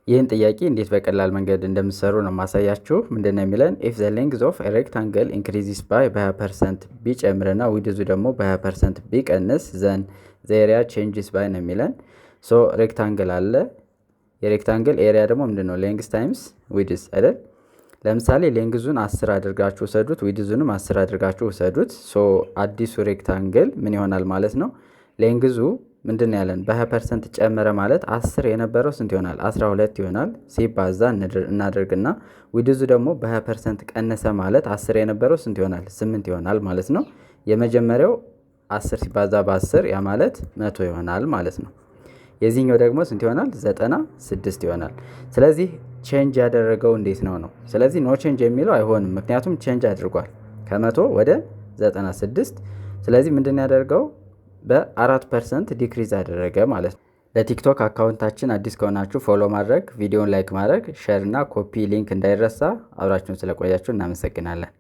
ይህን ጥያቄ እንዴት በቀላል መንገድ እንደምትሰሩ ነው ማሳያችሁ። ምንድነው የሚለን if the length of a rectangle increases by 20% ቢጨምርና ዊድዙ ደግሞ በ20% ቢቀንስ then the area changes by ነው የሚለን። ሶ ሬክታንግል አለ። የሬክታንግል ኤሪያ ደግሞ ምንድነው ሌንግዝ ታይምስ ዊድዝ አይደል? ለምሳሌ ሌንግዙን 10 አድርጋችሁ ወሰዱት፣ ዊድዙንም 10 አድርጋችሁ ወሰዱት። ሶ አዲሱ ሬክታንግል ምን ይሆናል ማለት ነው? ሌንግዙ ምንድን ያለን በ20% ጨመረ ማለት 10 የነበረው ስንት ይሆናል? 12 ይሆናል። ሲባዛ እናደርግና ዊድዙ ደግሞ በ20% ቀነሰ ማለት 10 የነበረው ስንት ይሆናል? 8 ይሆናል ማለት ነው። የመጀመሪያው 10 ሲባዛ በ10 ያ ማለት 100 ይሆናል ማለት ነው። የዚህኛው ደግሞ ስንት ይሆናል? 96 ይሆናል። ስለዚህ ቼንጅ ያደረገው እንዴት ነው? ስለዚህ ኖ ቼንጅ የሚለው አይሆንም፣ ምክንያቱም ቼንጅ አድርጓል ከ100 ወደ 96። ስለዚህ ምንድን ያደርገው በ4% ዲክሪዝ አደረገ ማለት ነው። ለቲክቶክ አካውንታችን አዲስ ከሆናችሁ ፎሎ ማድረግ፣ ቪዲዮን ላይክ ማድረግ፣ ሼር እና ኮፒ ሊንክ እንዳይረሳ። አብራችሁን ስለቆያችሁ እናመሰግናለን።